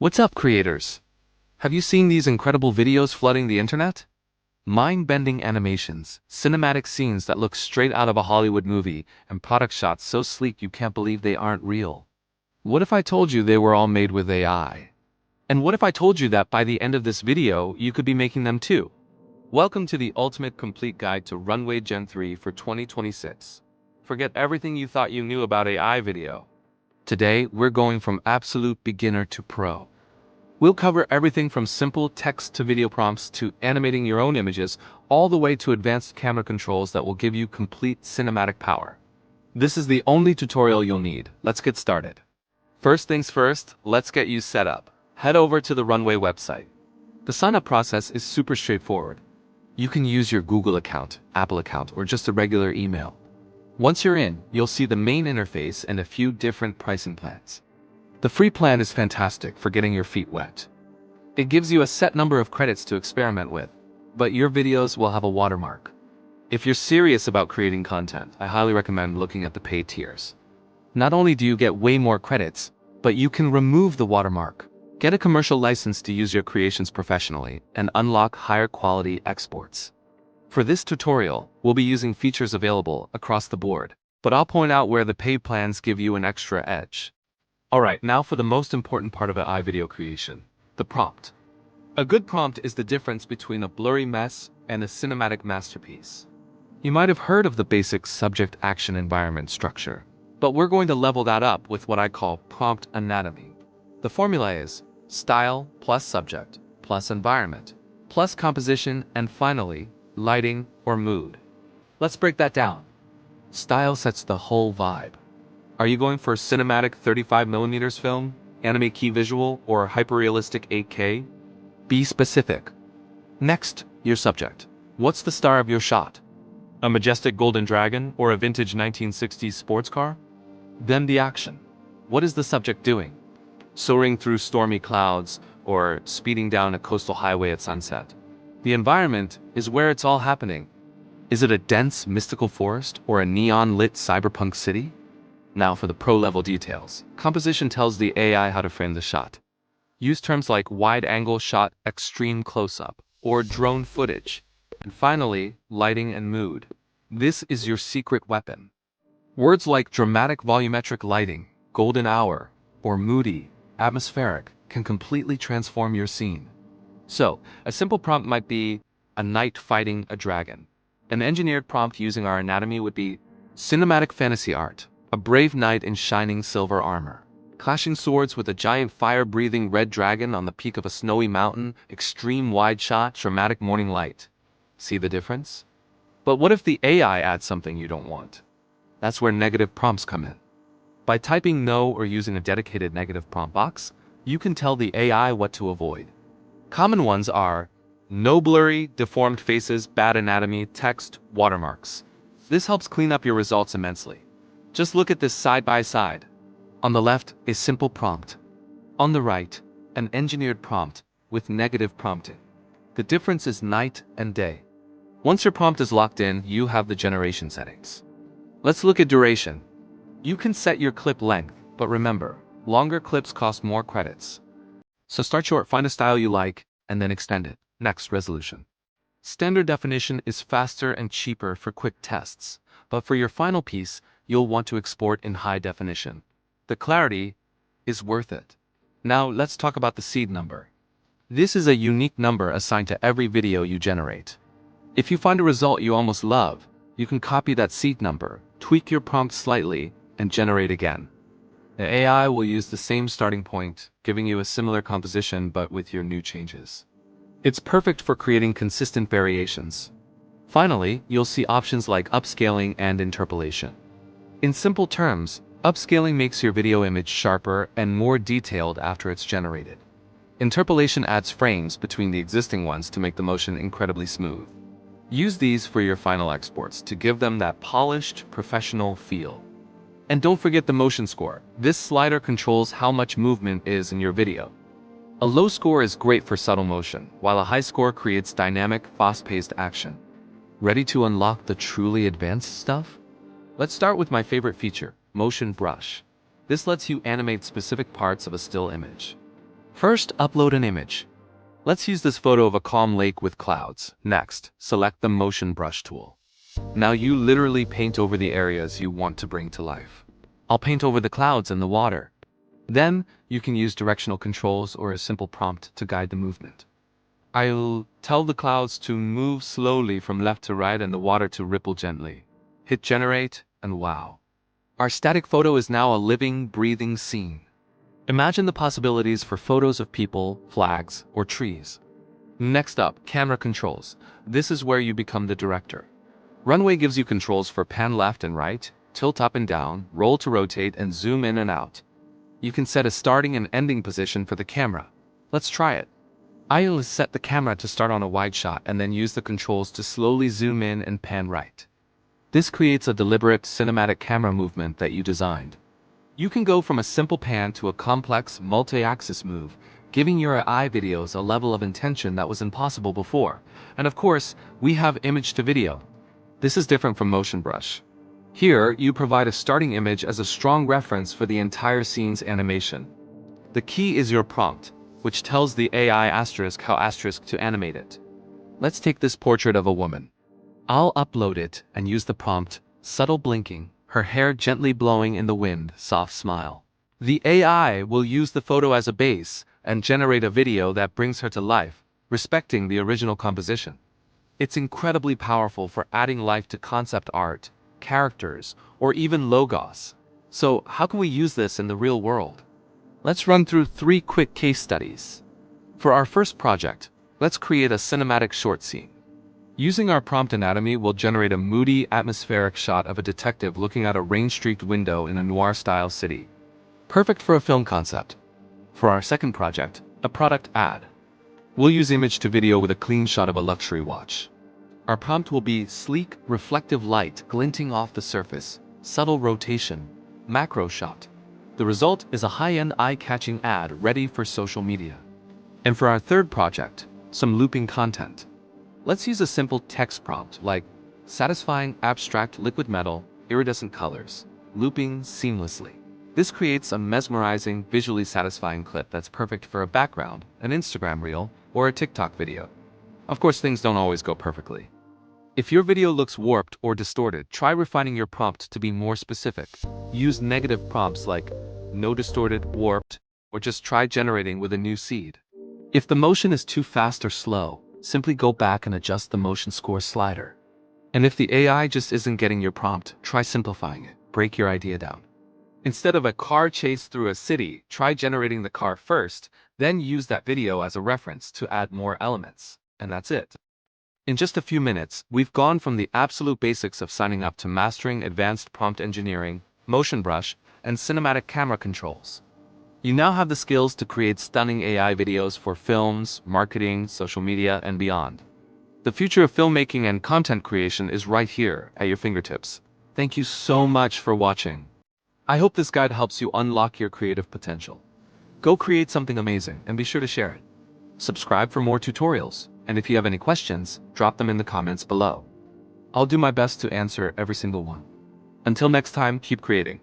What's up, creators? Have you seen these incredible videos flooding the internet? Mind-bending animations, cinematic scenes that look straight out of a Hollywood movie, and product shots so sleek you can't believe they aren't real. What if I told you they were all made with AI? And what if I told you that by the end of this video, you could be making them too? Welcome to the ultimate complete guide to Runway Gen-3 for 2026. Forget everything you thought you knew about AI video. Today, we're going from absolute beginner to pro. We'll cover everything from simple text to video prompts to animating your own images, all the way to advanced camera controls that will give you complete cinematic power. This is the only tutorial you'll need. Let's get started. First things first, let's get you set up. Head over to the Runway website. The sign-up process is super straightforward. You can use your Google account, Apple account, or just a regular email. Once you're in, you'll see the main interface and a few different pricing plans. The free plan is fantastic for getting your feet wet. It gives you a set number of credits to experiment with, but your videos will have a watermark. If you're serious about creating content, I highly recommend looking at the paid tiers. Not only do you get way more credits, but you can remove the watermark, get a commercial license to use your creations professionally, and unlock higher quality exports. For this tutorial, we'll be using features available across the board, but I'll point out where the paid plans give you an extra edge. Alright, now for the most important part of AI video creation, the prompt. A good prompt is the difference between a blurry mess and a cinematic masterpiece. You might have heard of the basic subject-action-environment structure, but we're going to level that up with what I call prompt anatomy. The formula is style plus subject plus environment plus composition and finally, lighting or mood. Let's break that down. Style sets the whole vibe. Are you going for a cinematic 35mm film, anime key visual, or hyperrealistic 8K? Be specific. Next, your subject. What's the star of your shot? A majestic golden dragon or a vintage 1960s sports car? Then the action. What is the subject doing? Soaring through stormy clouds or speeding down a coastal highway at sunset? The environment is where it's all happening. Is it a dense, mystical forest or a neon-lit cyberpunk city? Now for the pro-level details. Composition tells the AI how to frame the shot. Use terms like wide-angle shot, extreme close-up, or drone footage. And finally, lighting and mood. This is your secret weapon. Words like dramatic volumetric lighting, golden hour, or moody, atmospheric can completely transform your scene. So, a simple prompt might be a knight fighting a dragon. An engineered prompt using our anatomy would be cinematic fantasy art. A brave knight in shining silver armor, clashing swords with a giant fire-breathing red dragon on the peak of a snowy mountain, extreme wide shot, dramatic morning light. See the difference? But what if the AI adds something you don't want? That's where negative prompts come in. By typing no or using a dedicated negative prompt box, you can tell the AI what to avoid. Common ones are no blurry, deformed faces, bad anatomy, text, watermarks. This helps clean up your results immensely. Just look at this side by side. On the left, a simple prompt. On the right, an engineered prompt with negative prompting. The difference is night and day. Once your prompt is locked in, you have the generation settings. Let's look at duration. You can set your clip length, but remember, longer clips cost more credits. So start short, find a style you like, and then extend it. Next, resolution. Standard definition is faster and cheaper for quick tests, but for your final piece, you'll want to export in high definition. The clarity is worth it. Now let's talk about the seed number. This is a unique number assigned to every video you generate. If you find a result you almost love, you can copy that seed number, tweak your prompt slightly, and generate again. The AI will use the same starting point, giving you a similar composition but with your new changes. It's perfect for creating consistent variations. Finally, you'll see options like upscaling and interpolation. In simple terms, upscaling makes your video image sharper and more detailed after it's generated. Interpolation adds frames between the existing ones to make the motion incredibly smooth. Use these for your final exports to give them that polished, professional feel. And don't forget the motion score. This slider controls how much movement is in your video. A low score is great for subtle motion, while a high score creates dynamic, fast-paced action. Ready to unlock the truly advanced stuff? Let's start with my favorite feature, Motion Brush. This lets you animate specific parts of a still image. First, upload an image. Let's use this photo of a calm lake with clouds. Next, select the motion brush tool. Now you literally paint over the areas you want to bring to life. I'll paint over the clouds and the water. Then, you can use directional controls or a simple prompt to guide the movement. I'll tell the clouds to move slowly from left to right and the water to ripple gently. Hit generate, and wow. Our static photo is now a living, breathing scene. Imagine the possibilities for photos of people, flags, or trees. Next up, camera controls. This is where you become the director. Runway gives you controls for pan left and right, tilt up and down, roll to rotate, and zoom in and out. You can set a starting and ending position for the camera. Let's try it. I'll set the camera to start on a wide shot and then use the controls to slowly zoom in and pan right. This creates a deliberate cinematic camera movement that you designed. You can go from a simple pan to a complex multi-axis move, giving your AI videos a level of intention that was impossible before. And of course, we have image to video. This is different from motion brush. Here, you provide a starting image as a strong reference for the entire scene's animation. The key is your prompt, which tells the AI how to animate it. Let's take this portrait of a woman. I'll upload it and use the prompt, subtle blinking, her hair gently blowing in the wind, soft smile. The AI will use the photo as a base and generate a video that brings her to life, respecting the original composition. It's incredibly powerful for adding life to concept art, characters, or even logos. So how can we use this in the real world? Let's run through 3 quick case studies. For our first project, let's create a cinematic short scene. Using our prompt anatomy, we'll generate a moody, atmospheric shot of a detective looking out a rain-streaked window in a noir-style city. Perfect for a film concept. For our second project, a product ad. We'll use image to video with a clean shot of a luxury watch. Our prompt will be sleek, reflective light glinting off the surface, subtle rotation, macro shot. The result is a high-end, eye-catching ad ready for social media. And for our third project, some looping content. Let's use a simple text prompt like satisfying abstract liquid metal, iridescent colors, looping seamlessly. This creates a mesmerizing, visually satisfying clip that's perfect for a background, an Instagram reel, or a TikTok video. Of course, things don't always go perfectly. If your video looks warped or distorted, try refining your prompt to be more specific. Use negative prompts like no distorted, warped, or just try generating with a new seed. If the motion is too fast or slow, simply go back and adjust the motion score slider. And if the AI just isn't getting your prompt, try simplifying it. Break your idea down. Instead of a car chase through a city, try generating the car first, then use that video as a reference to add more elements. And that's it. In just a few minutes, we've gone from the absolute basics of signing up to mastering advanced prompt engineering, motion brush, and cinematic camera controls. You now have the skills to create stunning AI videos for films, marketing, social media, and beyond. The future of filmmaking and content creation is right here at your fingertips. Thank you so much for watching. I hope this guide helps you unlock your creative potential. Go create something amazing and be sure to share it. Subscribe for more tutorials, and if you have any questions, drop them in the comments below. I'll do my best to answer every single one. Until next time, keep creating.